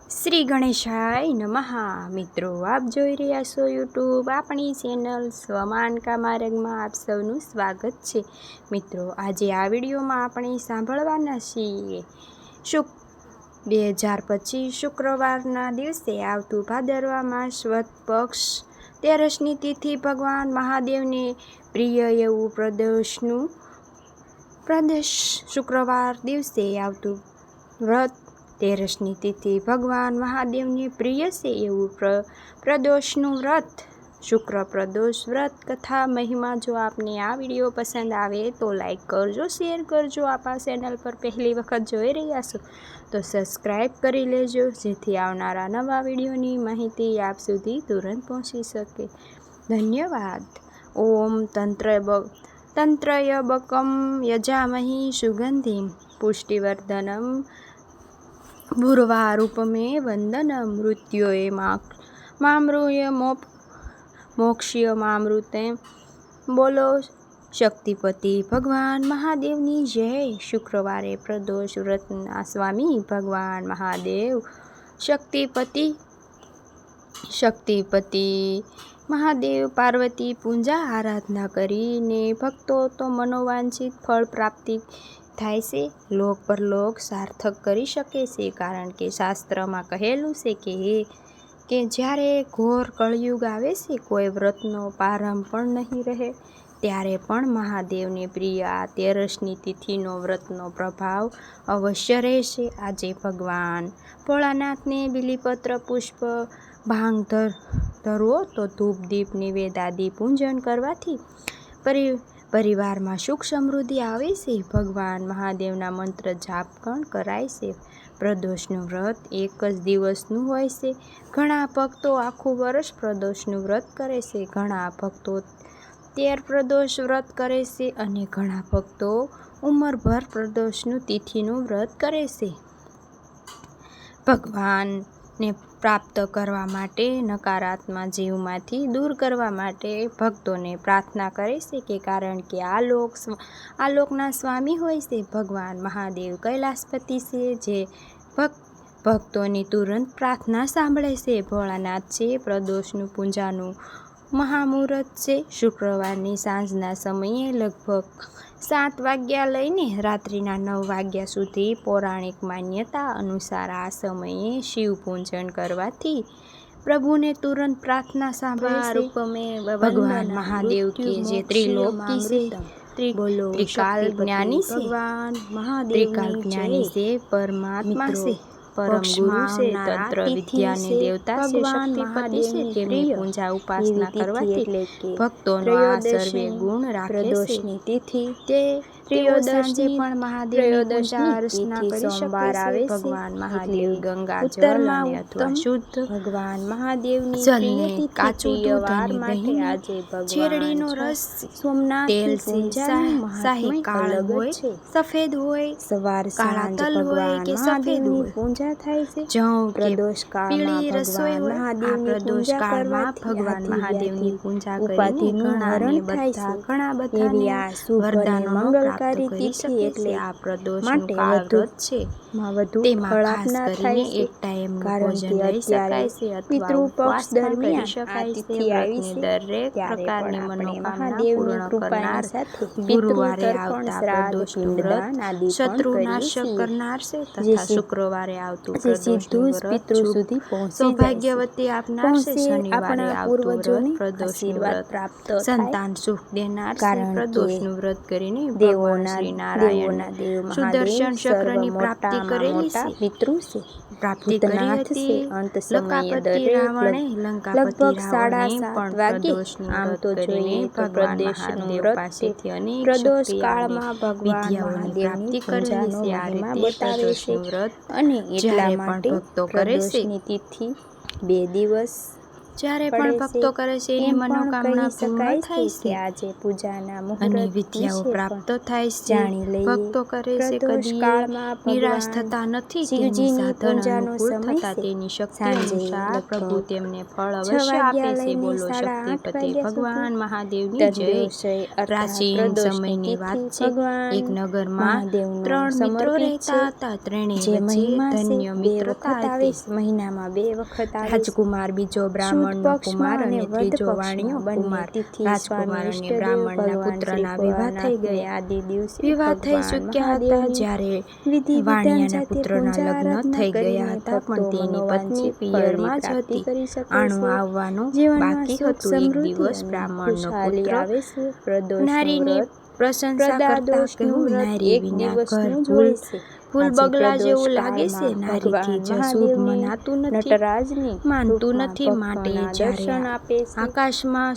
શ્રી ગણેશાય નમઃ। મિત્રો, આપ જોઈ રહ્યા છો યુટ્યુબ આપણી ચેનલ સ્વમાનકા માર્ગમાં આપ સૌનું સ્વાગત છે। મિત્રો, આજે આ વિડીયોમાં આપણે સાંભળવાના છીએ 2025 શુક્રવારના દિવસે આવતું ભાદરવા માસ વદ પક્ષ 13ની તિથિ ભગવાન મહાદેવને પ્રિય એવું પ્રદોષ શુક્રવાર દિવસે આવતું વ્રત 13ની તિથિ ભગવાન મહાદેવને પ્રિય છે એવું પ્રદોષનું વ્રત શુક્ર પ્રદોષ વ્રત કથા મહિમા। જો આપને આ વિડીયો પસંદ આવે તો લાઈક કરજો, શેર કરજો। આપ આ ચેનલ પર પહેલી વખત જોઈ રહ્યા છો તો સબસ્ક્રાઈબ કરી લેજો, જેથી આવનારા નવા વિડીયોની માહિતી આપ સુધી તુરંત પહોંચી શકે। ધન્યવાદ। ઓમ તંત્રયબકમ યજામહી સુગંધિમ પુષ્ટિવર્ધનમ પૂર્વારૂપમે વંદનમ મૃત્યોએ મામૃય મોક્ષ્ય મામૃતે। બોલો શક્તિપતિ ભગવાન મહાદેવની જય। શુક્રવારે પ્રદોષ વ્રતના સ્વામી ભગવાન મહાદેવ શક્તિપતિ મહાદેવ પાર્વતી પૂજા આરાધના કરીને ભક્તો તો મનોવાંછિત ફળ પ્રાપ્તિ થાય છે, લોક પરલોક સાર્થક કરી શકે છે। કારણ કે શાસ્ત્રમાં કહેલું છે કે જ્યારે ઘોર કળયુગ આવે છે, કોઈ વ્રતનો પ્રારંભ પણ નહીં રહે, ત્યારે પણ મહાદેવને પ્રિય આ 13ની તિથિનો વ્રતનો પ્રભાવ અવશ્ય રહેશે। આજે ભગવાન ભોળાનાથને બિલીપત્ર પુષ્પ ભાંગ ધરવો તો ધૂપ દીપ નિવેદાદિ પૂજન કરવાથી પરિવારમાં સુખ સમૃદ્ધિ આવે છે। ભગવાન મહાદેવના મંત્ર જાપ પણ કરાય છે। પ્રદોષનું વ્રત એક જ દિવસનું હોય છે। ઘણા ભક્તો આખું વર્ષ પ્રદોષનું વ્રત કરે છે, ઘણા ભક્તો 13 પ્રદોષ વ્રત કરે છે અને ઘણા ભક્તો ઉંમરભર પ્રદોષનું તિથિનું વ્રત કરે છે। ભગવાનને પ્રાપ્ત કરવા માટે, નકારાત્મક જીવમાંથી દૂર કરવા માટે ભક્તોને પ્રાર્થના કરે છે કે કારણ કે આ લોકના સ્વામી હોય છે ભગવાન મહાદેવ કૈલાસપતિ છે, જે ભક્તોની તુરંત પ્રાર્થના સાંભળે છે। ભોળાનાથ છે પ્રદોષનું પૂજાનું મહામુહૂર્ત છે। શુક્રવારની સાંજના સમયે લગભગ 7 વાગ્યા લઈને રાત્રિના 9 વાગ્યા સુધી પૌરાણિક માન્યતા અનુસાર આ સમયે શિવ પૂજન કરવાથી પ્રભુને તુરંત પ્રાર્થના સાંભળે છે। ભગવાન મહાદેવ કે જે ત્રિલોકી છે, ત્રિકાલ જ્ઞાની છે, પરમાત્મા છે, પરમ ગુરુ છે, તંત્ર વિદ્યાને દેવતા છે, શક્તિપતિ છે, તેમની પૂજા ઉપાસના કરવાથી ભક્તોનો આ સર્વે ગુણ રાખે છે। તે ત્રિયોદશી પણ મહાદેવની પૂજા અર્ચના કરી શકે છે। ભગવાન મહાદેવ ગંગા જળ અને અથવા શુદ્ધ ભગવાન મહાદેવની જલને કાચું દૂધ અને દહીં, શેરડીનો રસ, તેલ છે, શાહી કાળ હોય, સફેદ હોય, કાળા તલ હોય કે સફેદ હોય, પૂજા થાય છે। જવ પ્રદોષ પીળી રસોઈ હોય, આ પ્રદોષ કાળમાં ભગવાન મહાદેવની પૂજા કરીને ઘણા બધા વરદાનો મંગલકારી તિથિ એટલે આ પ્રદોષનું કાળ વ્રત છે, તેમાં ખાસ કરીને એક ટાઈમનું ભોજન લઈ શકાય છે અથવા ઉપવાસ પણ કરી શકાય છે। વ્રતની દરેક પ્રકારની મનોકામના પૂર્ણ કરનાર, ગુરુવારે આવતા પ્રદોષનું વ્રત શત્રુ નાશક કરનાર છે તથા શુક્રવારે આવતું પ્રદોષનું વ્રત સૌભાગ્યવતી આપનાર છે। શનિવારે આવતું વ્રત પ્રદોષનું વ્રત સંતાન સુખ દેનાર છે। પ્રદોષનું વ્રત કરીને ભગવાન શ્રી નારાયણ સુદર્શન ચક્રની પ્રાપ્તિ કરેલી છે, પ્રાપ્તિ કરી હતી। લંકાપતિ રાવણે પણ પ્રદોષનું વ્રત કરીને ભગવાન મહાદેવ પાસેથી અનેક શક્તિ અને વિદ્યાઓની પ્રાપ્તિ કરેલી છે। આ રીતે પ્રદોષનું વ્રત જ્યારે પણ ભક્તો કરે છે, 2 દિવસ જ્યારે પણ ભક્તો કરે છે એની મનોકામના પૂર્ણ થાય છે. આજે પૂજાના મુહૂર્ત અને વિદ્યાઓ પ્રાપ્ત થાય છે. જાણી લઈએ. ભક્તો કરે છે કદી નિરાશ થતા નથી. તેમની સાધન અનુકૂળ થતા તેની શક્તિ અનુસાર પ્રભુ તેમને ફળ અવશ્ય આપે છે. બોલો શક્તિપતિ ભગવાન મહાદેવની જય. પ્રાચીન સમયની વાત છે. એક નગરમાં 3 મિત્રો રહેતા હતા. ત્રણેય વચ્ચે ધન્ય મિત્રતા હતી. મહિનામાં 2 વખત રાજકુમાર, બીજો બ્રાહ્મણનો કુમાર અને ત્રીજો વાણિયો કુમાર. રાજકુમાર અને બ્રાહ્મણના પુત્રના વિવાહ થઈ ગયા. આદિ દિવસે વિવાહ થઈ ચૂક્યા હતા. જ્યારે વાણિયાના પુત્રના લગ્ન થઈ ગયા હતા, પણ તેની પત્ની પિયરમાં જ હતી. આણું આવવાનું બાકી હતું. એક દિવસ બ્રાહ્મણનો પુત્ર નારીની પ્રશંસા કરતા કહ્યું, નારી વિના ઘર ફૂલ બગલા જેવું લાગે છે. નારીથી જ શુભ માનતું નથી. માટે જ્યારે આકાશમાં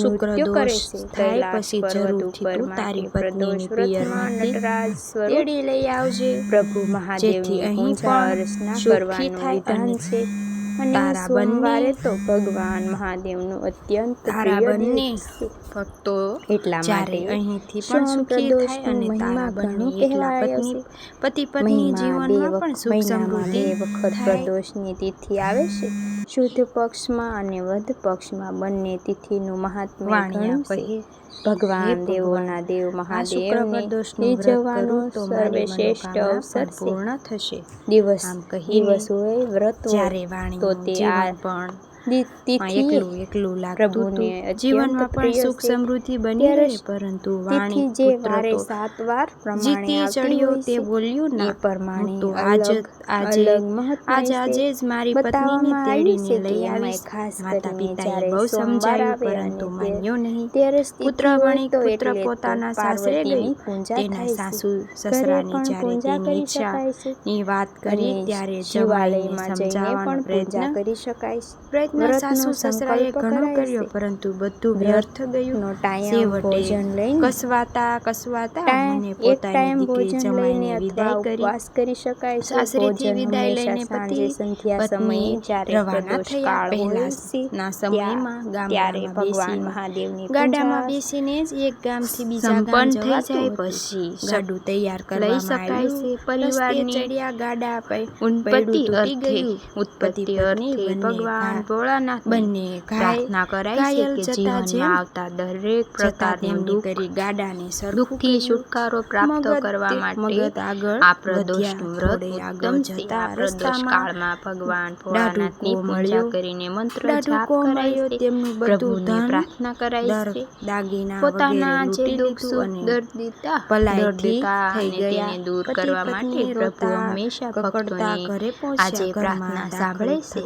શુક્રદોષ થાય પછી જરૂરથી તું તારી પત્નીની પિયરમાંથી તેડી લઈ આવજે. પ્રભુ મહાદેવ જેથી અહીં પણ સુખી થાય. અને તારા બંને તો ભગવાન મહાદેવનું અત્યંત તારા બંને ભક્તો એટલા માટે અહીંથી પણ સુખી થાય અને તારા બંને એકલા પતિ પત્ની જીવનમાં પણ સુખ સમૃદ્ધિ 2 વખત પ્રદોષની તિથિ આવે છે. શુદ્ધ પક્ષમાં અને વધ પક્ષમાં બંને તિથિનું મહાત્મ્ય ઘણું છે. ભગવાન દેવોના દેવ મહાદેવને રીઝવવાનો સર્વશ્રેષ્ઠ અવસર પૂર્ણ થશે. દિવસ હોય વ્રત જ્યારે વાણી તો એકલું લાગતું. જીવનમાં પણ સુખ સમૃદ્ધિ બની રહે. પરંતુ વાણી પુત્ર તો જીતી ચડ્યો. તે બોલ્યું, ના, તો આજે જ મારી પત્નીને તેડીને લઈ આવીશ. માતા પિતાએ બહુ સમજાવ્યું, પરંતુ માન્યો નહીં. પુત્ર વણિક પુત્ર પોતાના સાસરે ગઈ. તેના સાસુ સસરાની જ્યારે તેની ઈચ્છાની વાત કરી ત્યારે જમાઈને સમજાવવાનો પ્રયત્ન સાસુ સસરાએ ઘણો કર્યો, પરંતુ બધું વ્યર્થ ગયું. છેવટે કસવાતા મને પોતાની દીકરી જમાઈને વિદાય કરી. સાસરેથી વિદાય લઈને પત્ની રવાના થયા. પહેલાના સમયમાં ગાડામાં બેસીને જ એક ગામથી બીજા ગામ જવાતું હતું. પછી ગાડું તૈયાર કરવામાં આવ્યું. પરિવારની ચડ્યા. ગાડા ઉત્પત્તિ અર્થે ભગવાન ભોળાનાથ બંને પ્રાર્થના કરાય છે કે જીવનમાં આવતા દરેક પ્રકારનું દુઃખ ગાડાને દુઃખથી છુટકારો પ્રાપ્ત કરવા માટે આ પ્રદોષનું વ્રત ઉત્તમ છે. આ પ્રદોષ કાળમાં ભગવાન ભોળાનાથની પૂજા કરીને મંત્ર જાપ કરાય છે. પ્રભુને પ્રાર્થના કરાય છે. પોતાના જે દુઃખ દર્દિતા અને તેને દૂર કરવા માટે પ્રભુ હંમેશા ભક્તોની આજે પ્રાર્થના સાંભળે છે.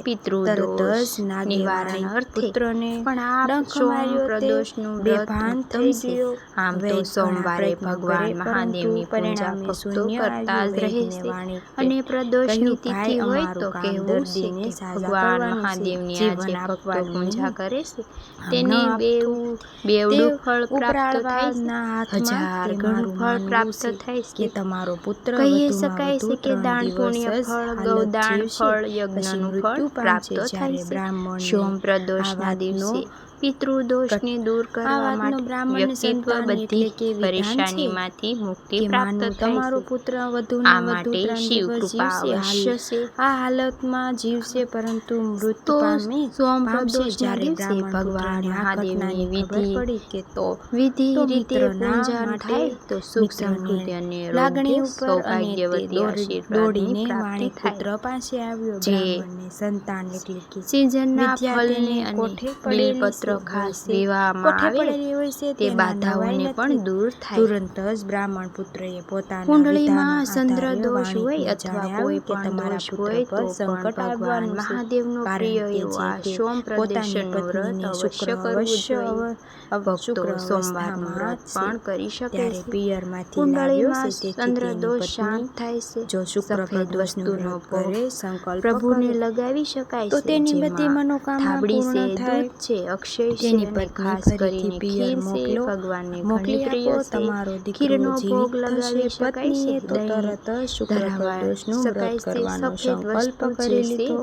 પિતૃદોષ નિવારણ અર્થે પણ આ સોમ પ્રદોષનું વ્રત ઉત્તમ છે. આમ તો સોમવારે ભગવાન મહાદેવની પૂજા ભક્તો કરતા જ રહે છે. અને પ્રદોષની તિથિ હોય તો કહેવું છે કે ભગવાન મહાદેવની આજે ભક્તો પૂજા કરે છે તેને બેવડું ફળ પ્રાપ્ત થાય છે. 1000 ગણું ફળ પ્રાપ્ત થાય છે. તમારો પુત્ર કહી શકાય છે કે દાન પુણ્ય ફળ, ગૌદાન ફળ, યજ્ઞનું ફળ પ્રાપ્ત થાય છે. સોમ પ્રદોષના દિવસે પિતૃદોષને દૂર કરવા માટે વ્યક્તિત્વ બધી પરેશાનીમાંથી મુક્તિ પ્રાપ્ત થાય છે. આ માટે શિવ કૃપા અવશ્ય છે. આ હાલતમાં જીવશે પરંતુ મૃત્યુ પામે. સોમ પ્રદોષના દિવસે ભગવાન મહાદેવની વિધિ રીતે પૂજા થાય તો સુખ સમૃદ્ધિ અને લાગણી ઉપર સૌભાગ્યવતી આશીર્વાદની પ્રાપ્તિ થાય. પાસે આવ્યો. જે સંતાન એટલે કે સિંજનના ફળને અને બિલપત્ર ખાસ લેવામાં આવે તે બાધાઓને પણ દૂર થાય. તુરંત જ બ્રાહ્મણ પુત્રએ પોતાના કુંડળીમાં ચંદ્ર દોષ હોય અથવા કોઈ પણ દોષ હોય તો પણ ભગવાન મહાદેવનો પ્રિય એવો આ સોમ પ્રદોષનું વ્રત અવશ્ય કરવું જોઈએ. ભક્તો સોમવારનું વ્રત પણ કરી શકે છે. કુંડળીમાં ચંદ્ર દોષ શાંત થાય છે. જો સફેદ વસ્તુનો ભોગ પ્રભુને લગાવી શકાય છે. તેની બધી મનોકામના પૂર્ણ થાય. દૂધ છે, અક્ષય છે અને ખાસ કરીને ખીર છે ભગવાનને ઘણી પ્રિય છે. ખીરનો ભોગ લગાવી શકાય છે. તો તરત જ શુક્ર પ્રદોષનું વ્રત કરવાનો સંકલ્પ કરી લીધો.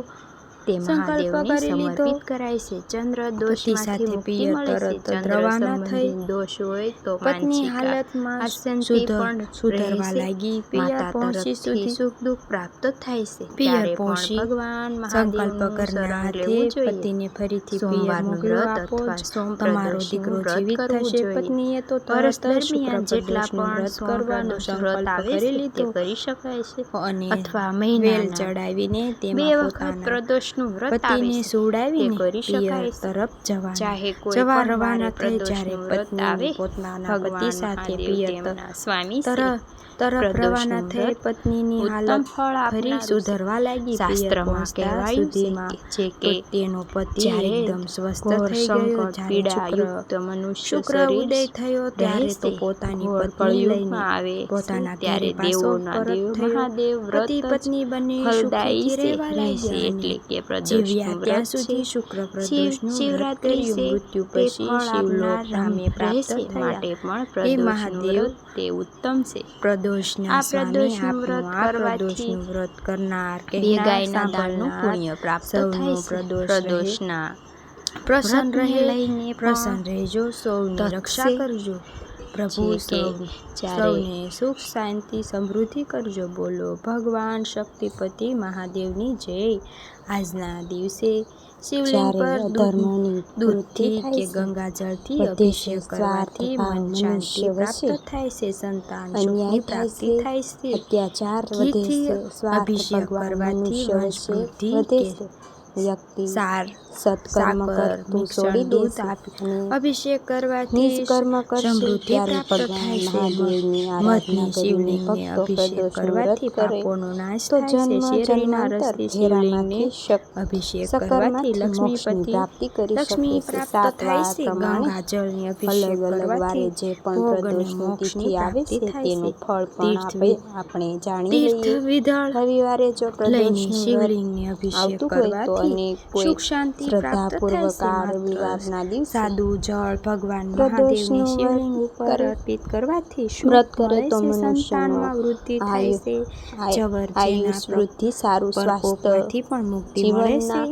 તે મહાદેવને સમર્પિત કરાય છે. ચંદ્ર દોષમાંથી મુક્તિ મળે છે. ચંદ્ર સંબંધી દોષ હોય તો પત્ની માનસિક હાલતમાં અશાંતિ પણ સુધરવા રહેશે. લાગી. માતા તરફથી સુખ દુઃખ પ્રાપ્ત થાય છે. પિયર ત્યારે પણ પહોંચી ભગવાન સંકલ્પ મહાદેવનું કરનાર શરણ હાથે લેવું જોઈએ. પતિને ફરીથી પિયર સોમવારનું મોકલ્યો વ્રત આપો અથવા જ. સોમ તમારો પ્રદોષનું દીકરો વ્રત જીવિત કરવું થશે. જોઈએ. પત્નીએ તો વર્ષ તરત જ શુક્ર દરમિયાન જેટલા પ્રદોષનું પણ વ્રત સોમ કરવાનો પ્રદોષ વ્રત સંકલ્પ આવે કરી છે તે લીધો કરી શકાય છે. અને અથવા વેલ મહિનાના ચડાવીને 2 તેમાં વખત પોતાના પ્રદોષનું વ્રત આવે પતિને છે સુવડાવીને તે કરી પિયર શકાય છે. તરફ ચાહે કોઈ જવા પણ રવાના વારે થઈ. જ્યારે પ્રદોષનું વ્રત આવે, પત્ની પોતાના પતિ ભગવાન સાથે મહાદેવ પિયર તેમના સ્વામી છે. તરફ રવાના પ્રદોષનું થઈ. વ્રત પત્નીની ઉત્તમ હાલત ફળ ફરી આપનારું છે. સુધરવા લાગી. પિયર શાસ્ત્રમાં પહોંચતા કહેવાયું સુધીમાં છે કે તેનો પતિ જ્યારે એકદમ સ્વસ્થ ઘોર થઈ ગયો. સંકટ જ્યારે પીડાયુક્ત મનુષ્ય શુક્ર શરીર ઉદય થયો ત્યારે તો રહેશે. પોતાની ઘોર પત્ની કળિયુગમાં લઈને આવે છે પોતાના ત્યારે ઘરે પાછો દેવોના પરત દેવ થયો. મહાદેવ વ્રત પતિ જ પત્ની બંને ફળદાયી સુખીથી છે રહેવા રહેશે. લાગ્યા એટલે અને કે જીવ્યા પ્રદોષનું ત્યાં વ્રત સુધી છે. શુક્ર પ્રદોષનું વ્રત શિવરાત્રિ કર્યું. છે મૃત્યુ તે પછી ફળ શિવલોક આપનાર ધામે પ્રાપ્ત રહેશે. થયા. માટે પણ હે પ્રદોષનું મહાદેવ, વ્રત તે ઉત્તમ છે. પ્રદોષના આ સ્વામી પ્રદોષનું આપનું વ્રત આ કરવાથી પ્રદોષનું વ્રત કરનાર, 2 કહેનાર, ગાયના દાનનું સાંભળનાર પુણ્ય પ્રાપ્ત સૌનો થાય છે. પ્રદોષ રહે. પ્રદોષના પ્રસન્ન વ્રતને રહે. લઈને પ્રસન્ન પણ રહેજો. સૌની રક્ષા તથશે. કરજો. પ્રભુ જે કે જ્યારે સૌને સુખ શાંતિ સમૃદ્ધિ કરજો. બોલો ભગવાન શક્તિપતિ મહાદેવની જય. આજના દિવસે શિવલિંગ પર દૂધથી કે ગંગાજળથી અભિષેક કરવાથી મન શાંતિ પ્રાપ્ત થાય છે. સંતાન સુખની પ્રાપ્તિ થાય છે. ઘીથી અભિષેક કરવાથી વંશવૃદ્ધિ કે સાકર, મિશ્રણ દૂધ અભિષેક કરવાથી સમૃદ્ધિ પ્રાપ્ત થાય છે. મધની શિવલિંગને અભિષેક કરવાથી પાપોનો નાશ થાય છે. શેરડીના રસથી શિવલિંગને અભિષેક કરવાથી લક્ષ્મી પ્રાપ્ત થાય છે. ગંગાજળને અભિષેક કરવાથી ભોગ અને મોક્ષની પ્રાપ્તિ થાય છે. તીર્થવિધળ લઈને શિવલિંગને અભિષેક કરવાથી સુખ શાંતિ પ્રાપ્ત થાય છે. માત્ર સાદું જળ ભગવાન મહાદેવને શિવલિંગ ઉપર અર્પિત કરવાથી સુખ મળે છે. સંતાનમાં વૃદ્ધિ થાય છે. જવરજેના પ્રકોપમાંથી પણ મુક્તિ મળે છે.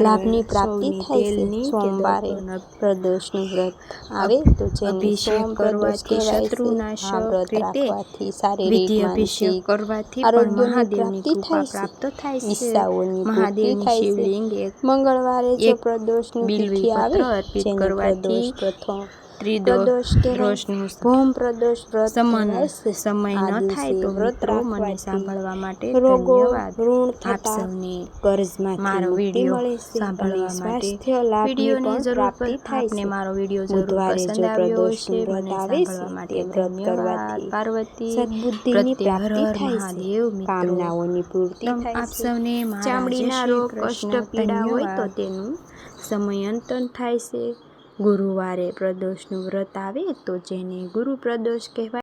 લાભની પ્રાપ્તિ થાય છે. તેલની કે સોમવારે પ્રદોષનું વ્રત આવે તો જેને અભિષેક સોમ પ્રદોષ કરવાથી કહેવાય છે. શત્રુનાશક આ વ્રત રીતે રાખવાથી શારીરિક, વિધિ અભિષેક માનસિક કરવાથી પણ આરોગ્યની મહાદેવની પ્રાપ્તિ કૃપા થાય પ્રાપ્ત છે. થાય છે. ઈચ્છાઓની પૂર્તિ મહાદેવની થાય છે. શિવલિંગ મંગળવારે જો એક પ્રદોષની બિલ્વી તિથિ આવે, પત્ર અર્પિત જેને કરવાથી પ્રદોષ પ્રથમ ત્રિદોષનું કહેવાય, ભૌમ પ્રદોષ વ્રત કહેવાય છે. સમય આ ન દિવસે થાય તો વ્રત મિત્રો મને રાખવાથી સાંભળવા માટે રોગો, ધન્યવાદ. ઋણ આપ થતા સૌને કર્જમાંથી મારો મુક્તિ વિડીયો મળે છે અને સાંભળવા માટે સ્વાસ્થ્ય લાભની વિડીયોને પણ જરૂર પ્રાપ્તિ થાય આપને છે. મારો વિડીયો જરૂર બુધવારે પસંદ જો આવ્યો પ્રદોષનું હશે. વ્રત મને આવે છે, સાંભળવા માટે તે વ્રત ધન્યવાદ. કરવાથી પાર્વતી સદબુદ્ધિની પ્રત્યે હર પ્રાપ્તિ હર થાય છે. મહાદેવ. મિત્રો કામનાઓની પૂર્તિ થાય આપ છે. સૌને મારા જય ચામડીના શ્રી રોગ, કૃષ્ણ. કષ્ટ, પીડા હોય તો ધન્યવાદ. તેનું સમયાંતર થાય છે. ગુરુવારે પ્રદોષનું વ્રત આવે તો જેને ગુરુ પ્રદોષ કહેવાય